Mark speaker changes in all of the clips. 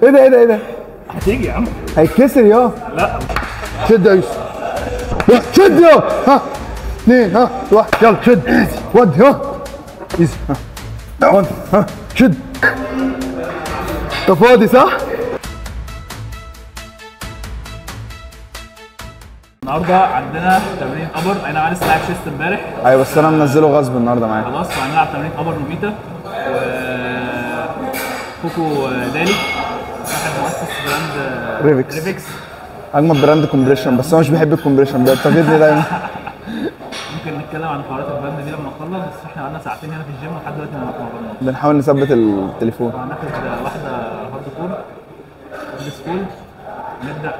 Speaker 1: ايه ده ايه ده ايه ده؟
Speaker 2: هتيجي يا عم.
Speaker 1: هيتكسر يا.
Speaker 2: لا
Speaker 1: شد يا يوسف. شد يا. ها 2 ها 1 يلا شد ودي ها ايزي ها 1 ها شد. انت فاضي صح؟
Speaker 2: النهارده عندنا تمرين ابر. انا عايز لسه لاعب شيست امبارح.
Speaker 1: ايوه بس انا منزله غصب النهارده معايا.
Speaker 2: خلاص وهنلعب تمرين ابر نوبيتا كوكو دالي واحد مؤسس براند ريفكس.
Speaker 1: اجمد براند كومبريشن، بس انا مش بحب الكومبريشن، بيرتقدني دايما.
Speaker 2: ممكن نتكلم عن حوارات البراند دي لما نخلص، بس احنا قعدنا ساعتين هنا في الجيم ولحد دلوقتي ما اتمرناش.
Speaker 1: بنحاول نثبت التليفون.
Speaker 2: هناخد واحده هارد كور هارد سكول. نبدا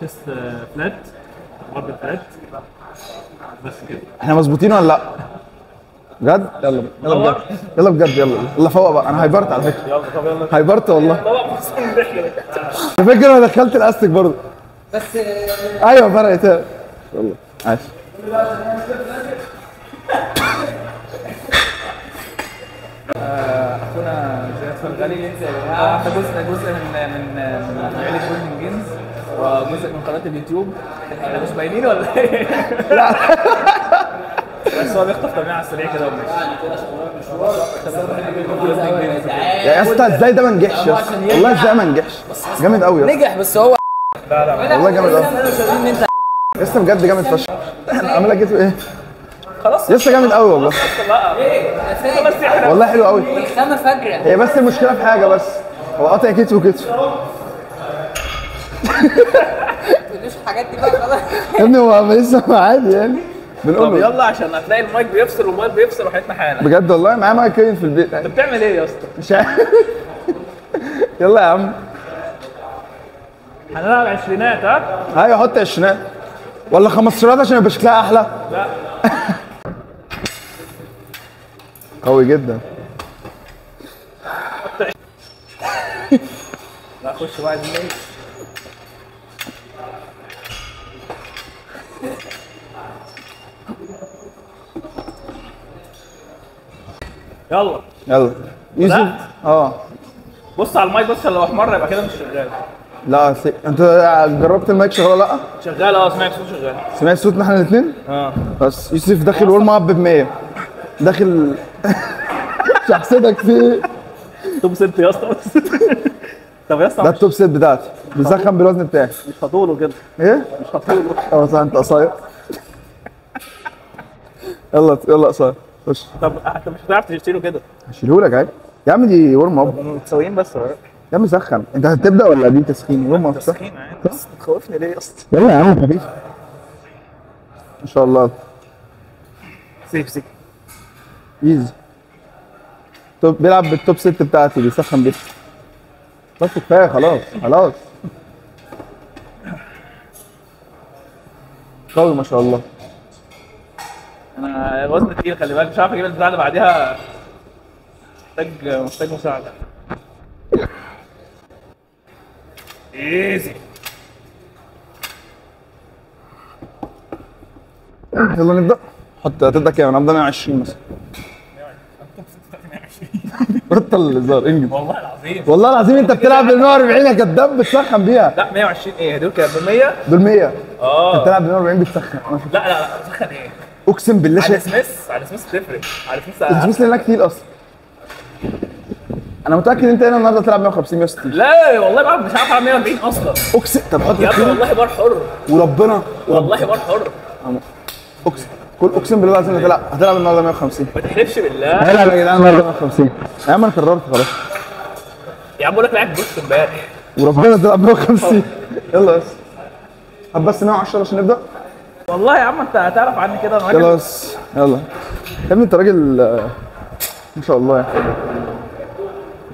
Speaker 2: شيست فلات ارض فلات بس كده.
Speaker 1: احنا مظبوطين ولا لا؟ بجد؟ يلا يلا بجد يلا بجد يلا يلا فوق بقى. انا هايبرت على فكره.
Speaker 2: يلا طب يلا
Speaker 1: هايبرت والله.
Speaker 2: طبعا بص الرحله دي.
Speaker 1: على فكره انا دخلت الاستيك برضه.
Speaker 3: بس
Speaker 1: ايوه فرقت. يلا عاش.
Speaker 2: اخونا زياد فرغلي ده جزء من عائله جولدن جيمز وجزء من قناه اليوتيوب. احنا مش باينين ولا ايه؟ لا بس هو بيخطف تمرين على السريع كده وماشي.
Speaker 1: يا اسطى ازاي ده ما نجحش يا اسطى؟ والله ازاي ما نجحش؟ جامد قوي يا اسطى.
Speaker 3: نجح بس هو
Speaker 2: لا
Speaker 1: والله جامد قوي
Speaker 3: انت
Speaker 1: يا اسطى بجد جامد فشخ. انا عاملها جيت ايه؟
Speaker 2: خلاص
Speaker 1: يا اسطى جامد قوي والله. والله حلو قوي.
Speaker 3: الخامه فجره.
Speaker 1: هي بس المشكله في حاجه بس، هو قاطع كتف وكتف.
Speaker 3: مش الحاجات دي بقى خلاص.
Speaker 1: يا ابني هو لسه عادي يعني.
Speaker 2: طب
Speaker 1: بنقول له
Speaker 2: يلا عشان هتلاقي المايك بيفصل والموبايل بيفصل وحياتنا حاله.
Speaker 1: بجد والله معايا مايكين في البيت.
Speaker 2: انت بتعمل ايه يا اسطى؟
Speaker 1: مش عارف. يلا يا عم.
Speaker 2: هنلعب عشرينات ها؟
Speaker 1: ايوه حط 20 ولا 15 عشان يبقى شكلها احلى.
Speaker 2: لا
Speaker 1: قوي جدا.
Speaker 2: لا خش بقى ازاي؟ يلا
Speaker 1: يلا يوسف.
Speaker 2: اه بص على المايك، بص لو احمر يبقى كده مش شغال.
Speaker 1: لا انت جربت المايك شغال ولا لا؟
Speaker 2: شغال اه، سمعت صوت شغال.
Speaker 1: سمعت صوتنا احنا الاثنين؟
Speaker 2: اه
Speaker 1: بس يوسف داخل ورم اب ب 100 داخل. مش هحسدك في ايه؟
Speaker 2: توب ست يا اسطى. طب يا اسطى
Speaker 1: ده التوب سيت بتاعتي بيسخن بالوزن بتاعي.
Speaker 2: مش هطوله كده.
Speaker 1: ايه؟
Speaker 2: مش هطوله.
Speaker 1: اه صح انت قصير. يلا يلا قصير خش.
Speaker 2: طب انت مش هتعرف تشيله كده.
Speaker 1: هشيلهولك عادي يا عم. دي ورم اب
Speaker 2: متساويين بس ولا
Speaker 1: يا عم. سخن. انت هتبدا ولا دي تسخين؟ ورم اب صح؟
Speaker 2: تسخين عادي بس تخوفني ليه يا اسطى؟
Speaker 1: يلا يا عم خفيف ان شاء الله.
Speaker 2: سيف
Speaker 1: ايزي. طب بيلعب بالتوب ست بتاعتي بيسخن بيها. بس كفايه خلاص خلاص. قوي ما شاء الله.
Speaker 2: انا الوزن تقيل خلي بالك، مش عارف اجيب البتاع اللي بعديها. محتاج مساعده. ايزي.
Speaker 1: يلا نبدا. هتبدا كام؟ انا هبدا 120 مثلا. بطل الهزار انجز.
Speaker 2: والله العظيم
Speaker 1: والله العظيم انت بتلعب بال 140 يا كداب بتسخن بيها.
Speaker 2: لا 120 ايه دول كده ب 100.
Speaker 1: دول 100.
Speaker 2: اه
Speaker 1: انت بتلعب بال 140 بتسخن.
Speaker 2: لا سخن ايه؟
Speaker 1: اقسم بالله
Speaker 2: على
Speaker 1: شايف.
Speaker 2: على سميث بتفرق. على
Speaker 1: سميث لانك تقيل اصلا. انا متاكد انت هنا النهارده تلعب 150 160.
Speaker 2: لا والله بقى مش عارف اعمل 140 اصلا.
Speaker 1: اقسم. طب حط
Speaker 2: يا ابني والله بار حر.
Speaker 1: وربنا
Speaker 2: والله بار حر.
Speaker 1: اقسم اقسم بالله العظيم هتلعب النهارده 150.
Speaker 2: ما تحلفش بالله.
Speaker 1: هلعب يا جدعان النهارده 150. يا عم انا قررت خلاص.
Speaker 2: يا عم بقول لك لاعب بوست امبارح.
Speaker 1: وربنا تلعب 150. يلا بس. طب بس 110 عشان نبدا.
Speaker 2: والله يا عم انت هتعرف عني كده انا
Speaker 1: يلا بس يلا. يا ابني انت راجل ما شاء الله يعني.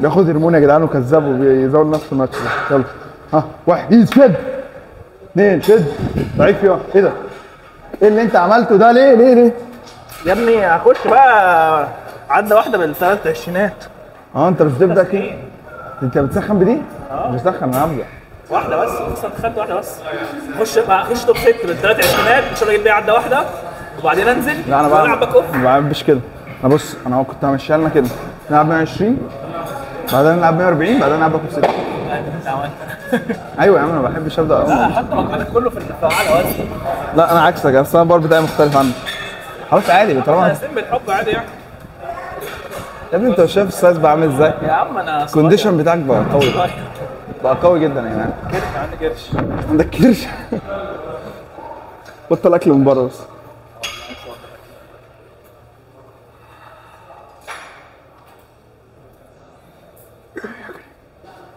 Speaker 1: بياخد هرمون يا جدعان وكذاب وبيزود نفسه الماتش. يلا ها 1 شد 2 شد. ضعيف يا ايه ده؟ ايه اللي انت عملته ده؟ ليه؟
Speaker 2: يا ابني هخش بقى عدة واحدة بالثلاث عشرينات.
Speaker 1: انت مش بتبدا كده؟ انت بتسخن بدي؟ مش بسخن انا هبدا.
Speaker 2: واحدة بس، لسه دخلت واحدة بس. خش توب 6 بالثلاث عشرينات ان شاء الله اجيب بيها عدة واحدة وبعدين انزل.
Speaker 1: لا انا
Speaker 2: والعب باك اوف.
Speaker 1: ما بعملش كده. انا بص انا كنت همشيها لنا كده. نلعب 120 بعدين نلعب 140 بعدين نلعب باكل 6.
Speaker 2: انت عملت.
Speaker 1: ايوه يا عم انا ما بحبش ابدا
Speaker 2: لا حط مجهودك كله في الفعال اصلا.
Speaker 1: لا انا عكسك، اصل انا البار بتاعي مختلف عنك. خلاص عادي طالما
Speaker 2: سن بالحب عادي يعني.
Speaker 1: يا ابني انت مش شايف السايز بقى عامل ازاي؟
Speaker 2: يا عم انا
Speaker 1: الكونديشن بتاعك بقى قوي، بقى قوي جدا يا جدعان.
Speaker 2: كرش عندي كرش.
Speaker 1: عندك كرش. بطل اكل من بره بس.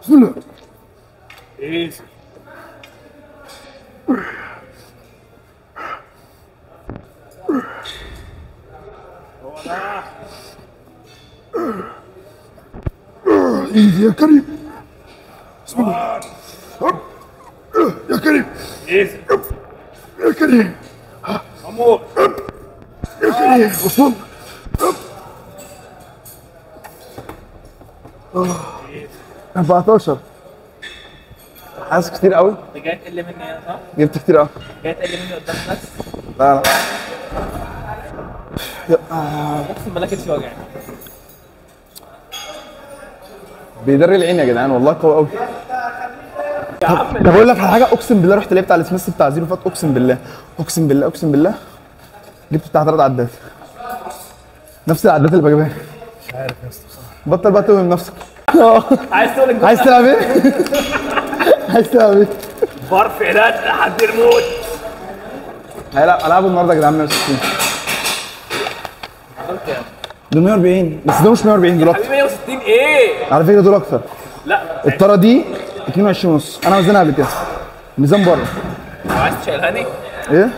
Speaker 1: بسم الله.
Speaker 2: ايزي.
Speaker 1: ايزي يا كريم. بسم الله. يا كريم.
Speaker 2: ايزي.
Speaker 1: يا كريم.
Speaker 2: امور.
Speaker 1: يا كريم. وصل. 14. حاسس كتير قوي.
Speaker 2: انت جاي تقل مني يا صح؟
Speaker 1: جبت كتير قوي.
Speaker 2: جاي تقل مني قدام الناس؟
Speaker 1: لا لا.
Speaker 2: اقسم بالله كرشي وجعني.
Speaker 1: بيدري العين يا جدعان والله قوي قوي.
Speaker 2: يا عم
Speaker 1: طب اقول لك على حاجه، اقسم بالله رحت لعبت على السميث بتاع زيرو فات، اقسم بالله اقسم بالله اقسم بالله جبت بتاع 3 عدات نفس العدات اللي بجيبها.
Speaker 2: مش عارف يا اسطى بصراحه.
Speaker 1: بطل بقى توهم نفسك.
Speaker 2: عايز تقول الجمله؟
Speaker 1: عايز تلعب ايه؟ عايز تلعب ايه؟
Speaker 2: برفع ده لحد الموت.
Speaker 1: العبوا النهارده يا جدعان 160.
Speaker 2: دول كام؟
Speaker 1: دول 140 بس دول مش 140 دول اكتر
Speaker 2: حبيبي 160 ايه؟
Speaker 1: على فكره، دول اكتر.
Speaker 2: لا
Speaker 1: الطاره دي 22 ونص، انا وزنها قبل كده ميزان بره.
Speaker 2: عايز تشيلهاني؟
Speaker 1: ايه؟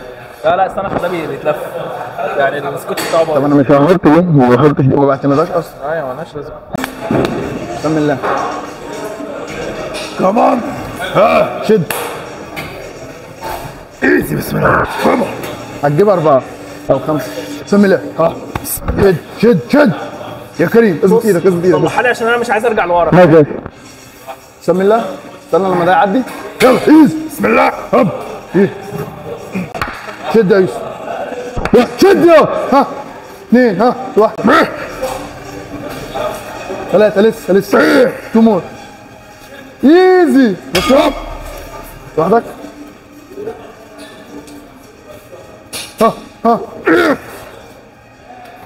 Speaker 2: لا لا استنى عشان ده بيتلف يعني السكوت بتاعه
Speaker 1: طب
Speaker 2: باظ.
Speaker 1: انا مش عملت ايه؟ ما بحطش ما بعتمدهاش اصلا.
Speaker 2: ايوه مالهاش لازمه.
Speaker 1: بسم الله. كمان ها شد. ايزي بسم الله. هتجيب 4 أو 5. بسم الله. ها شد شد شد يا كريم. اظبط ايدك اظبط ايدك.
Speaker 2: طلعها لي عشان انا مش عايز ارجع لورا.
Speaker 1: ماشي. بسم الله. استنى لما ده يعدي. يلا ايزي بسم الله. هب إيه. شد يا يوسف. شد يا ها 2 ها 1 3 لسه 2 مور. ايزي بس هوب لوحدك. ها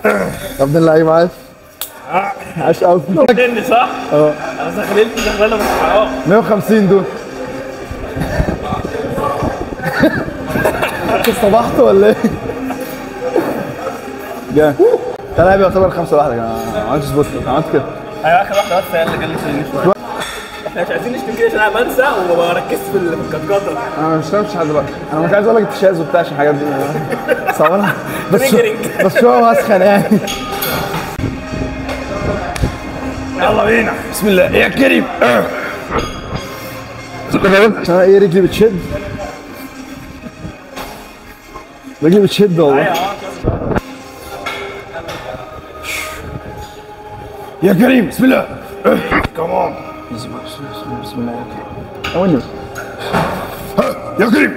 Speaker 1: يا ابن اللعيبه عايش. عاش قوي.
Speaker 2: مني صح؟ انا زغللت زغلله بس حرام.
Speaker 1: 150 دول. صبحت ولا ايه؟ جامد. ده لاعب يعتبر 5 لوحدك، انا ما عملتش سبوت، عملت كده.
Speaker 2: ايوه اخر واحده بس هي اللي جلت مني شويه. احنا مش عايزين نشتم كده عشان انا بنسى وما بركزش في الكتكوته.
Speaker 1: انا مش فاهمش لحد دلوقتي، انا مش عايز اقول لك التشاز وبتاع عشان الحاجات دي صعبانه بس شويه واسخن يعني.
Speaker 2: يلا بينا.
Speaker 1: بسم الله يا كريم. عشان انا ايه رجلي بتشد، رجلي بتشد والله. يا كريم بسم الله. كمان بسم الله يا كريم. يا كريم.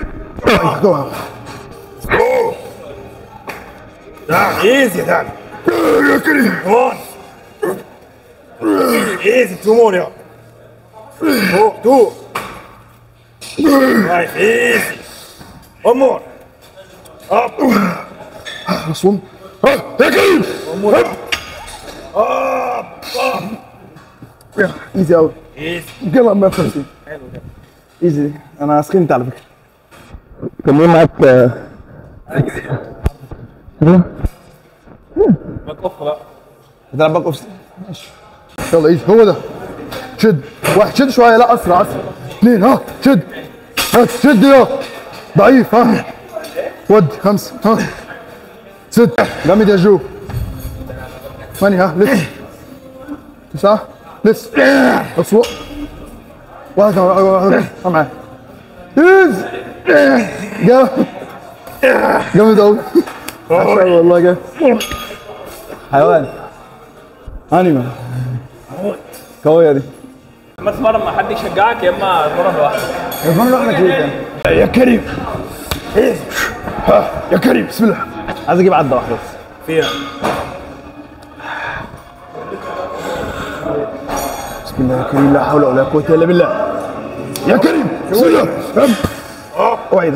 Speaker 2: ايزي دان.
Speaker 1: يا كريم.
Speaker 2: ايزي تو مور يا. تو. رايت ايزي. one more. up.
Speaker 1: مصوم. يا كريم. ايزي قوي.
Speaker 2: ايزي.
Speaker 1: يلا 150.
Speaker 2: حلو ده.
Speaker 1: ايزي دي انا سخنت على فكره. كان مين معاك؟
Speaker 2: باك اوف بقى.
Speaker 1: بتلعب باك اوف. ماشي يلا ايزي هو ده. شد 1 شد شويه، لا اسرع 2 ها شد ها شد يا ضعيف ها ودي 5 ها 6 جامد يا جو 8 ها لسه 9 لسه اصوات 1 معايا ايزي جامد قوي والله جامد حيوان انيمال قوية دي.
Speaker 2: اما تتمرن مع حد يشجعك يا اما تتمرن لوحدك.
Speaker 1: تتمرن لوحدك ليه تاني؟ يا كريم. يا كريم بسم الله. عايز اجيب عدة واحدة بس.
Speaker 2: فيها.
Speaker 1: بسم الله يا كريم لا حول ولا قوة الا بالله. يا كريم بسم الله. اوعى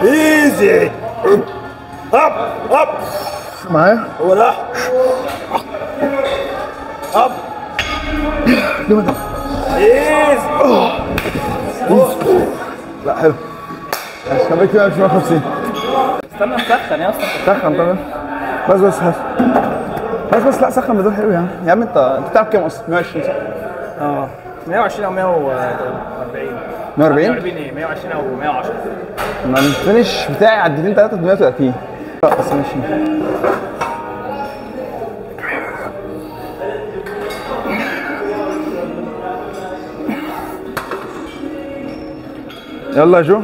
Speaker 4: ايزي. هب هب
Speaker 1: معايا.
Speaker 4: هو ده. هب
Speaker 1: جامد.
Speaker 4: ايزي.
Speaker 1: لا حلو. ماشي خليك فيها 150.
Speaker 2: استنى نسخن يا اسطى.
Speaker 1: سخن طبعا. بس بس لا سخن بدون حلو يا عم. يا عم انت بتلعب كام اصلا؟ 120 صح؟
Speaker 2: 120 او 140.
Speaker 1: 140؟
Speaker 2: 140 ايه 120 او 110.
Speaker 1: انا الفينش بتاعي عدتين 3 130. لا بس ماشي. يلا يا جو.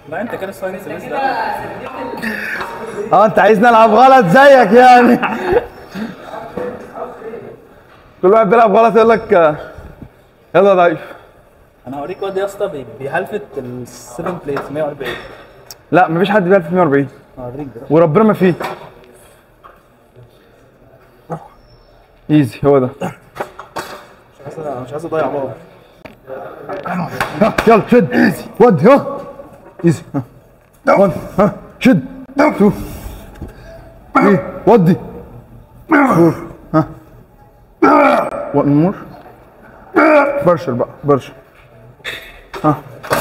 Speaker 2: لا انت كده ساينس لسه ده.
Speaker 1: انت عايز نلعب غلط زيك يعني. كل واحد بيلعب غلط يقول لك يلا ضعيف.
Speaker 2: انا هوريك واد يا اسطى بيهلفت ال 7 بليت 140.
Speaker 1: لا مفيش حد بيلعب في 140
Speaker 2: هوريك دلوقتي.
Speaker 1: وربنا ما فيه. ايزي هو ده.
Speaker 2: مش عايز اضيع بار.
Speaker 1: يلا شد ايزي ودي ها ايزي ها ودي ها شد شوف ايه ودي ها ونمر برشر بقى برشر ها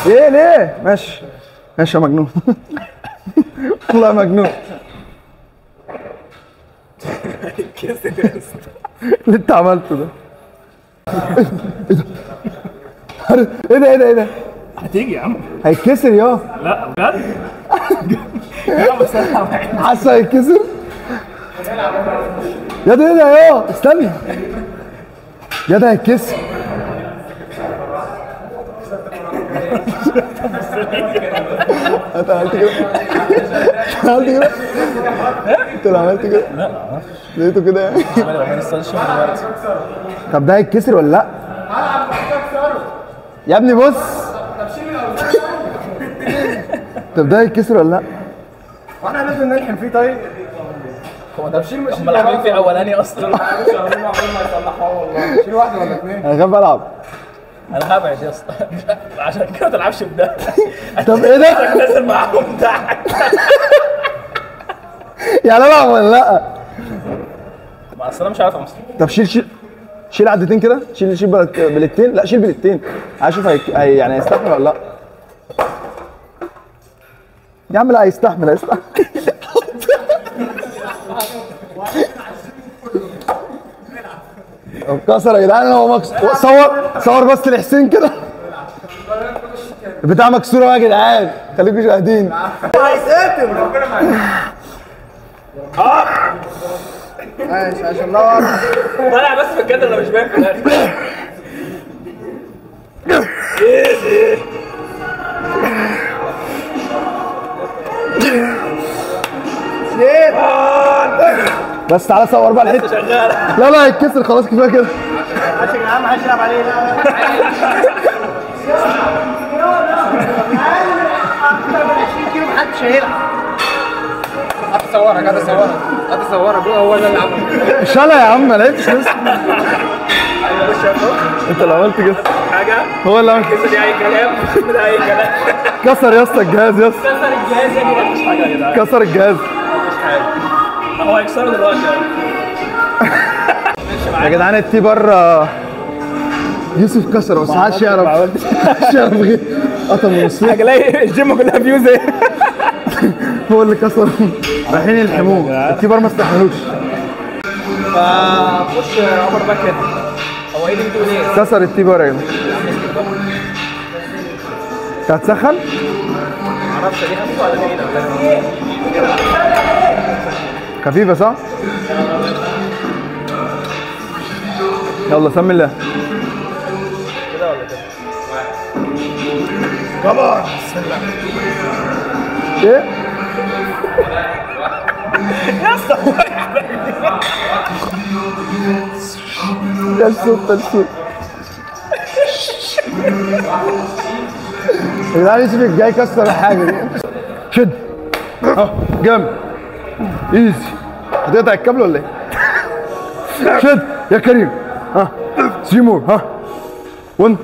Speaker 1: ايه ليه ماشي ماشي يا مجنون. والله مجنون. اللي انت عملته ده ايه ده
Speaker 2: هتيجي يا عم.
Speaker 1: هيتكسر يا
Speaker 2: لا بجد. لا بس انا
Speaker 1: حاسه هيتكسر يا ده ايه ده يا استنى يا ده هيتكسر. انت عملت كده عملت كده انت اللي عملت كده
Speaker 2: لا
Speaker 1: لقيته كده يعني.
Speaker 2: ما نستناش دلوقتي.
Speaker 1: طب ده هيتكسر ولا لا يا ابني بص. طب ده هيتكسر ولا لا
Speaker 4: واحنا لازم نلحم فيه طيب.
Speaker 2: هو تبشير مش هم لاعبين في اولاني اصلا.
Speaker 4: عقبال ما يصلحوه والله. شيل واحده ولا اثنين.
Speaker 1: انا خايف العب.
Speaker 2: انا هبعد يا اسطى. عشان كده ما تلعبش بده.
Speaker 1: طب ايه ده
Speaker 2: نازل معاهم تحت.
Speaker 1: يعني العب ولا لا.
Speaker 2: ما اصل انا مش عارف امسك.
Speaker 1: طب شيل عدتين كده شيل بلتين لا شيل بلتين عايز اشوف يعني هيستحمل ولا لا. يا عم لا هيستحمل اتكسر يا جدعان. هو مكسور. صور بس لحسين كده. البتاع مكسوره يا جدعان خليكم شاهدين.
Speaker 4: هيساتر ربنا معاك. ماشي عشان الله.
Speaker 2: طالع بس في الجدل اللي مش باين في الاخر.
Speaker 1: بس تعالى صور بقى الحته.
Speaker 2: شغاله.
Speaker 1: لا هيتكسر خلاص كفايه كده.
Speaker 4: عشان يا عم عايز يلعب عليه. لا اكتر من 20 كيلو محدش هيلعب. هتصورك هو ده اللي عمله.
Speaker 1: مش انا يا عم ما لعبتش لسه. انت اللي عملت كده.
Speaker 2: حاجه
Speaker 1: هو اللي عمل
Speaker 2: كسر اي كلام. مش ده اي كلام.
Speaker 1: كسر يا اسطى الجهاز يا اسطى.
Speaker 2: كسر الجهاز يا جدعان. مش حاجه يا جدعان.
Speaker 1: كسر الجهاز.
Speaker 2: مش حاجه. هو هيكسره دلوقتي.
Speaker 1: يا جدعان التي بره يوسف كسر بس محدش يعرف. محدش يعرف غير قطم ونصين.
Speaker 2: هتلاقي الجيم كلها فيوز ايه.
Speaker 1: هو اللي كسر. رايحين يلحموه التي بار ما استحملوش.
Speaker 2: فخش عمر باك هنا. هو ايه اللي بتقول ايه؟
Speaker 1: كسر التي بار يا جدعان. انت هتسخن؟
Speaker 2: معرفش دي خفيفه ولا تقيله.
Speaker 1: خفيفه صح؟ يلا سمي الله.
Speaker 2: كده ولا كده؟
Speaker 4: كمان بسم الله.
Speaker 1: ايه؟ ده الصوت ده الصوت. يا جدعان يوسف الجاي كسر الحاجه دي. شد جامد ايزي. هتقطع الكابل ولا ايه؟ شد يا كريم. 3 مور 1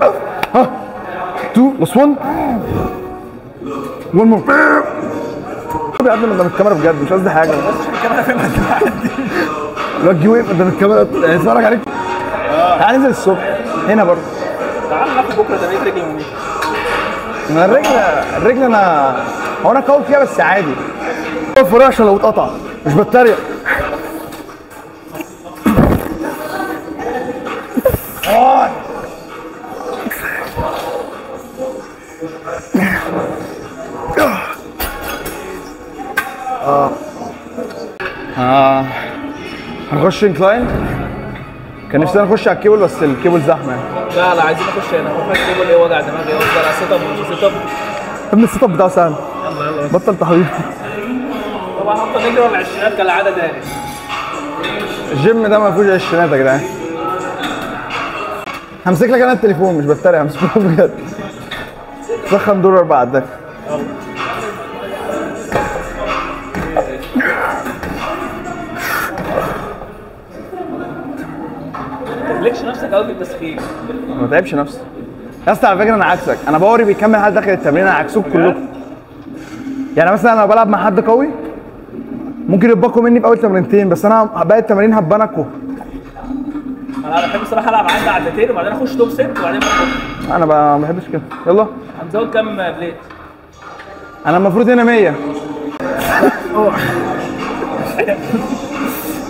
Speaker 1: 2 بلس 1 مور. يا ابني قدام الكاميرا بجد مش قصدي حاجه.
Speaker 2: الكاميرا فين؟
Speaker 1: الواد جه وقف قدام الكاميرا اتفرج عليك. تعال ننزل الصبح هنا برضه.
Speaker 2: تعال ناخد بكره تمرين رجل ومين؟
Speaker 1: انا الرجل انا هو انا قوي فيها بس عادي. الفراشه عشان لو اتقطع مش بتريق. هنخش انكلاين. كان نفسي نخش على الكيبل بس الكيبل زحمه يعني.
Speaker 2: لا عايزين نخش هنا. هو فاكر كيبل ايه وجع دماغي؟ ايه وجع سيت اب ومش سيت اب؟
Speaker 1: يا ابني السيت اب بتاعه سهل.
Speaker 2: يلا
Speaker 1: بطل تحويل.
Speaker 2: طبعا هفضل نجري ورا العشرينات كالعاده تاني.
Speaker 1: الجيم ده ما فيهوش عشرينات يا جدعان. همسك لك انا التليفون مش بتريق همسكه بجد. سخن دور 4 عداك.
Speaker 2: ما تهلكش نفسك قوي في التسخين.
Speaker 1: ما تعبش نفسي يا اسطى. على فكره انا عكسك، انا باوري بيكمل لحد داخل التمرين. انا عكسكم كلكم. يعني مثلا انا بلعب مع حد قوي ممكن يبقوا مني في اول تمرينتين بس انا باقي التمارين هبانكوا.
Speaker 2: انا بحب الصراحه العب عدة عدتين وبعدين اخش توب ست وبعدين بخش.
Speaker 1: انا ما بحبش كده. يلا
Speaker 2: هنزود كام بليت؟
Speaker 1: انا المفروض هنا 100.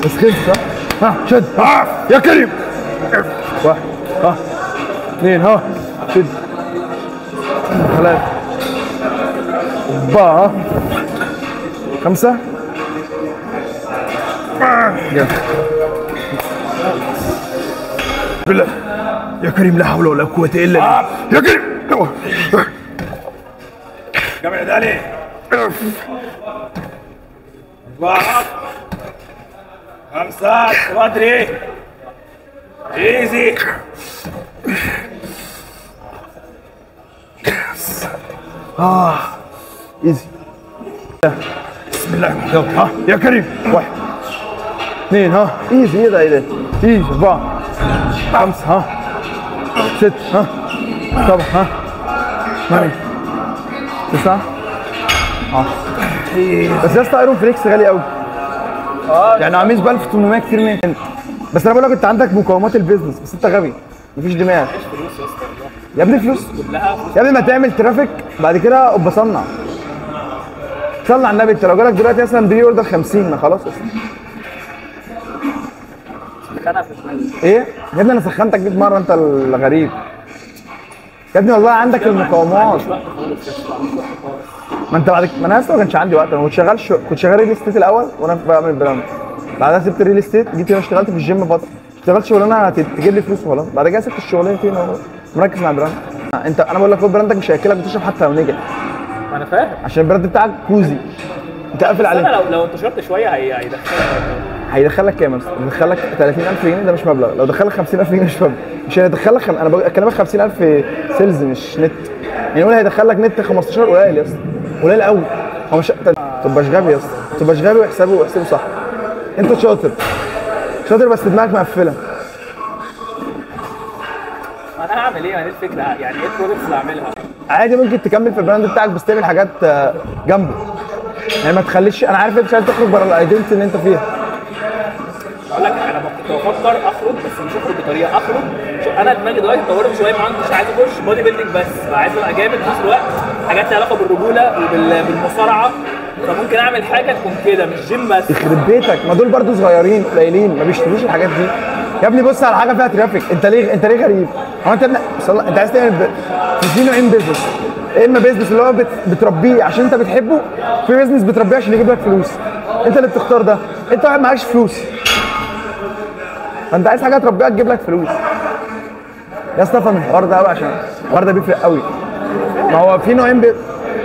Speaker 1: بس خف صح؟ شد يا كريم. 1 2 شد 3 4 5 جامد. بالله يا كريم لا حول ولا قوة الا بالله. يا كريم
Speaker 2: جامع دالي 4 5 كوادري ايزي.
Speaker 1: ايزي. بسم الله يلا يا كريم. 1 2 ايزي. ايه ده ايزي. 4 5 6 7 8 9 10. بس يا اسطى ايرون فليكس غالي قوي. يعني عميز ب 1800 كتير منك. بس انا بقول لك انت عندك مقومات البيزنس بس انت غبي مفيش دماغ. يا ابني فلوس يا ابني. ما تعمل ترافيك بعد كده ابقى صنع. صلي على النبي. انت لو جالك دلوقتي مثلا بري اوردر 50 ما خلاص اصلا. ايه يا ابني انا سخنتك 100 مره انت الغريب يا ابني. والله عندك المقاومات. ما انت بعد ما انا اصلا ما كانش عندي وقت. انا كنت شغال ريل استيت الاول وانا بعمل براند. بعدها سبت الريل استيت جيت هنا اشتغلت في الجيم فتره. اشتغلت شغلانه تجيب لي فلوس وخلاص. بعد كده سبت الشغلانتين مركز مع البراند. انا بقول لك خد براندك مش هياكلك وتشرب حتى لو نجح.
Speaker 2: انا فاهم
Speaker 1: عشان البراند بتاعك كوزي انت قافل عليه.
Speaker 2: انا لو انتشرت شويه
Speaker 1: هيدخلك كام مثلا؟ هيدخلك 30000 جنيه ده مش مبلغ. لو دخلك 50000 جنيه مش مبلغ. مش هيدخلك انا بكلمك 50000 سيلز مش نت. يعني يقول هيدخلك نت 15 قليل يا اسطى. قليل قوي. هو مش ما تبقاش غبي يا اسطى. ما تبقاش غبي واحسبه صح. انت شاطر بس دماغك مقفله.
Speaker 2: انا هعمل ايه؟ يعني الفكره يعني ايه البرودكتس اللي اعملها؟
Speaker 1: عادي ممكن تكمل في البراند بتاعك بس تعمل حاجات جنبه. يعني ما تخليش. انا عارف انت مش عايز تخرج بره الايدنتي اللي انت فيها.
Speaker 2: اقول لك انا كنت بفكر اخرج بس مش اخرج بطريقه اخرج. انا دماغي دلوقتي اتطورت شويه. ما كنتش عايز اخش بودي بيلدينج بس عايز ابقى جامد في نفس الوقت. حاجات لها علاقه بالرجوله وبالمصارعه. فممكن اعمل حاجه تكون كده مش جيم بس.
Speaker 1: يخرب بيتك ما دول برضو صغيرين قليلين ما بيشتروش الحاجات دي. يا ابني بص على حاجه فيها ترافيك. انت ليه غريب؟ هو انت انت عايز تعمل في نوعين بيزنس. يا اما بيزنس اللي هو بتربيه عشان انت بتحبه. في بيزنس بتربيه عشان يجيب لك فلوس. انت اللي بتختار ده. انت واحد معكش فلوس فانت عايز حاجه تربيها تجيب لك فلوس. يا اسطى افهم الحوار ده قوي عشان الحوار ده بيفرق قوي. ما هو في نوعين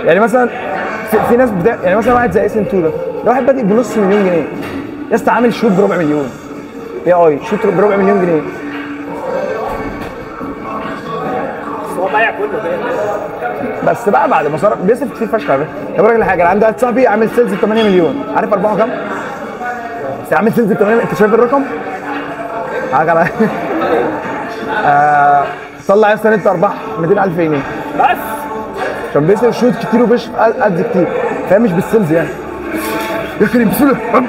Speaker 1: يعني مثلا في ناس يعني مثلا واحد زي اس ان 2 ده ده واحد بادئ بنص مليون جنيه يا اسطى، عامل شوت بربع مليون. شوت بربع مليون جنيه.
Speaker 2: بس هو بايع كله
Speaker 1: بس بقى بعد ما صرف بيصرف كتير فشخ على فكره. طب راجل حاجه، انا عندي واحد صاحبي عامل سيلز ب 8 مليون، عارف ارباحه كام؟ بس عامل سيلز ب 8، انت شايف الرقم؟ حاجه على طلع يا اسطى انت ارباح 200,000 جنيه
Speaker 2: بس
Speaker 1: عشان بيصرف شوت كتير وبيشرف ادز كتير، فاهم؟ مش بالسيلز يعني. يا كريم بسم الله.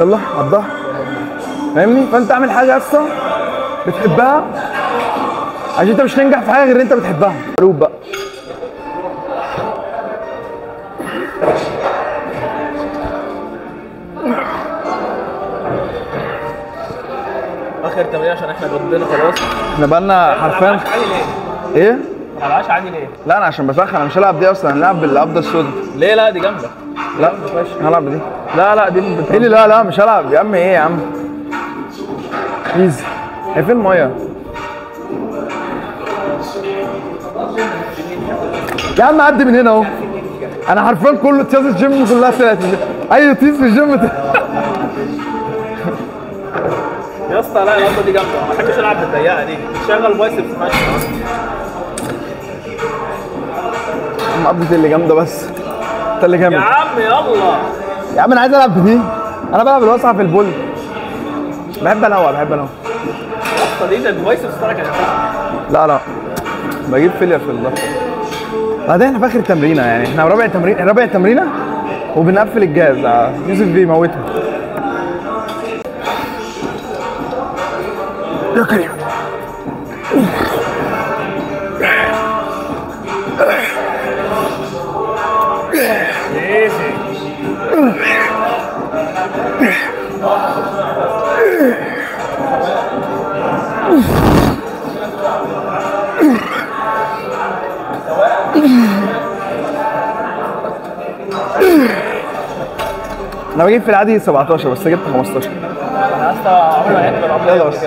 Speaker 1: يلا قضاها، فاهمني؟ فانت اعمل حاجه اصلا بتحبها عشان انت مش هتنجح في حاجه غير انت بتحبها. قلوب بقى.
Speaker 2: اخر تمرين عشان احنا ردينا خلاص.
Speaker 1: احنا بقالنا حرفيا
Speaker 2: عادي ليه؟
Speaker 1: ايه؟
Speaker 2: ما بلعبهاش عادي ليه؟
Speaker 1: لا انا عشان بسخن، انا مش هلعب دي اصلا، هنلعب بالقبضه السوداء.
Speaker 2: ليه؟ لا دي جامده.
Speaker 1: لا هلعب بدي.
Speaker 2: لا دي
Speaker 1: ايه اللي لا مش هلعب يا عم. ايه يا عم؟ ايزي. هي فين الميه؟ يا عم عدي من هنا اهو. انا حرفيا كل تياز الجيم كلها طلعت. اي تيز في الجيم
Speaker 2: يا اسطى لا القبضه دي جامده، ما بحبش العب بالضيقه دي، شغل بايسبس ماشي.
Speaker 1: قبضتي اللي جامده بس. انت اللي جامد
Speaker 2: يا عم يلا
Speaker 1: يا عم. انا عايز العب بدي. انا بلعب الواسعه في البول. بحب انوع.
Speaker 2: يا اسطى دي ده البايسبس بتاعك يا اسطى.
Speaker 1: لا بجيب فيلير في الظهر. بعدين احنا في اخر التمرينه يعني، احنا رابع تمرينه وبنقفل الجهاز. يوسف بيموتها. يا كريم. انا بجيب في العادي 17 بس جبت 15.
Speaker 2: انا اسطى عمري ما لعبت بالعمر
Speaker 1: يلا بس.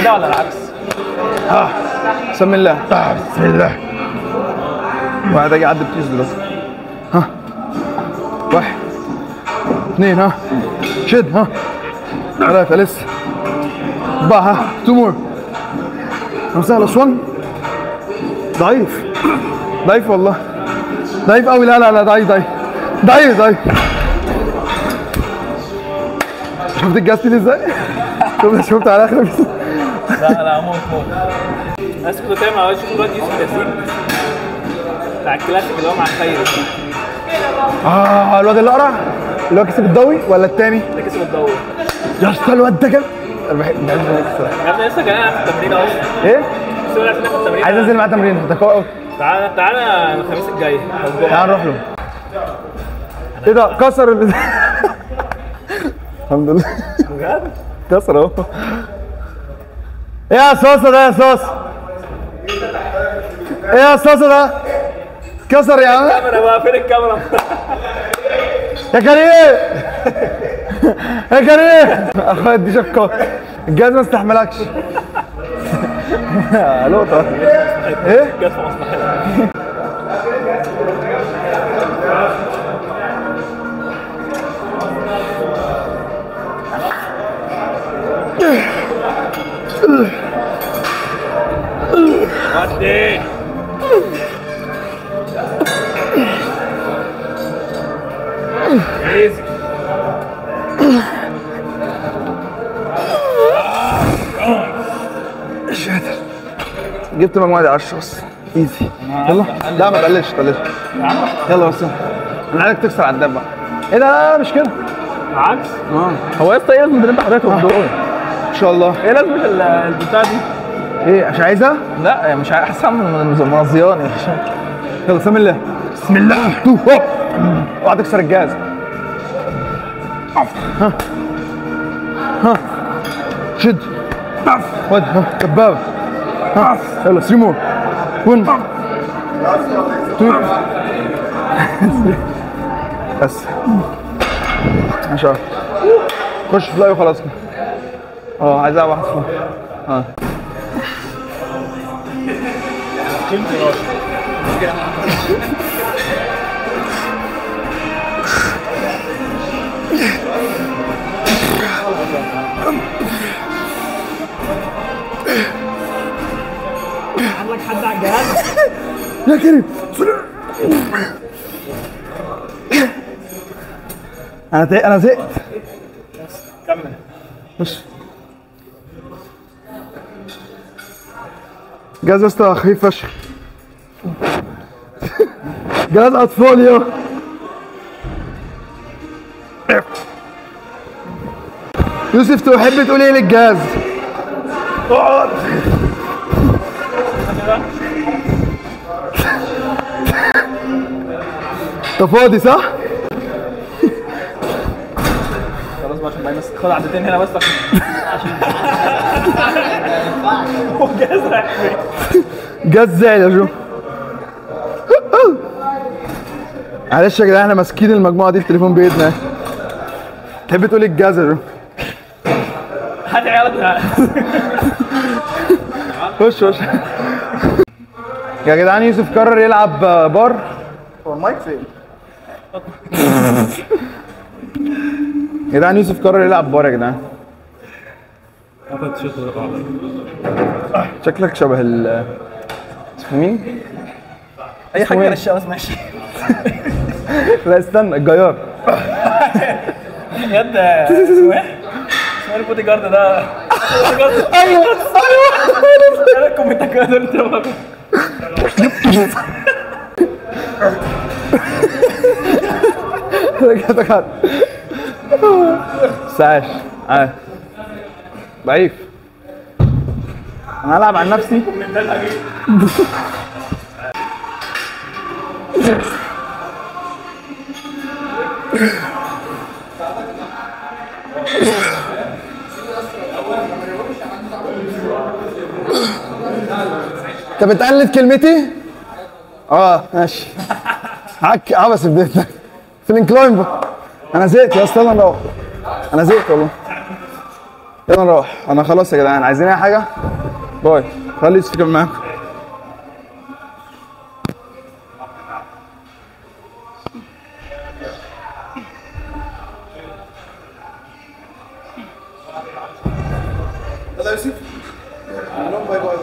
Speaker 2: كده ولا العكس؟
Speaker 1: بسم الله. بسم الله. واحد اجي اعدي بتيز دلوقتي. 1 2 شد 3 لسه 4 2 مور. سهل. 1 ضعيف والله، ضعيف قوي. لا ضعيف. شفت الجاستين ازاي؟ شفت على اخر.
Speaker 2: لا موت. الناس كنت دايما اول اشوف الواد يوسف ياسين بتاع الكلاسيك اللي هو مع الخير.
Speaker 1: الواد اللي قرع اللي هو كسب الضوي ولا التاني؟
Speaker 2: ده كسب الدوري
Speaker 1: يا اسطى الواد ده جامد. انا بحب الصراحه.
Speaker 2: يا ابني لسه جاي في التمرين اصلا.
Speaker 1: ايه؟
Speaker 2: لسه جاي في التمرين.
Speaker 1: عايز انزل معاه تمرين. انت قوي قوي.
Speaker 2: تعالى الخميس الجاي.
Speaker 1: تعال نروح له. ايه ده؟ كسر الحمد لله.
Speaker 2: بجد؟
Speaker 1: كسر اهو. ايه يا صاصه ده يا صاصه؟ ايه يا صاصه ده؟ كسر يا عم.
Speaker 2: الكاميرا بقى فين الكاميرا؟
Speaker 1: يا كريم يا كريم اخويا دي شفكه الجهاز ما استحملكش. لقطه ايه؟
Speaker 2: جت في مصلحتك. ودي ايزي.
Speaker 1: مش قادر. جبت مجموعة 10 بس. ايزي. يلا. لا ما تقللش. يلا بس. انا عايزك تكسر على الدب بقى. ايه ده؟ لا مش كده.
Speaker 2: عكس.
Speaker 1: هو يا اسطى ايه لازمة اللي انت حضرتك دول؟ ان شاء الله.
Speaker 2: ايه لازمة البتاع دي؟
Speaker 1: ايه مش عايزها؟
Speaker 2: لا مش حاسسها منظياني.
Speaker 1: يلا بسم الله. بسم الله. اوعى تكسر الجهاز. شد. ودي. دبابة. يلا 3 مور. 1 توت. بس ما شاء الله. خش فلاي وخلاص كده. عايز العب واحد فلاي.
Speaker 2: عندك حد على الجهاز؟
Speaker 1: يا كريم انا زهقت.
Speaker 2: كمل.
Speaker 1: بص جهاز يا اسطى خفيف فشخ. جهاز اطفال يا يوسف. تحب تقول ايه للجهاز؟ اقعد. انت فاضي صح؟
Speaker 2: خلاص بقى عشان ما بس خد عدتين هنا بس عشان هو جاهز رايح فين؟
Speaker 1: جهاز زعل يا جو. معلش يا جدعان احنا ماسكين المجموعه دي التليفون بايدنا. تحب تقول ايه الجهاز يا جو؟
Speaker 2: هات عيالك.
Speaker 1: خش يا جدعان. يوسف قرر يلعب بار.
Speaker 4: هو المايك فين؟
Speaker 1: يا جدعان يوسف قرر يلعب بار يا جدعان. شكلك شبه اسمه مين؟
Speaker 2: اي
Speaker 1: اسمه
Speaker 2: حاجه
Speaker 1: إيه؟
Speaker 2: غير الشمس ماشي.
Speaker 1: لا استنى الجيار.
Speaker 2: بجد اسمه ايه؟ اسمه البودي جارد ده.
Speaker 1: ايوه
Speaker 2: انا الكومنتات انت
Speaker 1: رجعتك عاد. ساعش ضعيف. انا هلعب عن نفسي. انت بتقلد كلمتي؟ ماشي. عبس في بيتنا في الانكلاين بقى. انا زهقت يا اسطى. يلا نروح. انا زهقت والله. يلا نروح. انا خلاص يا جدعان. عايزين اي حاجه؟ باي. خلي يوسف يكمل معاكم. يلا يوسف. باي باي.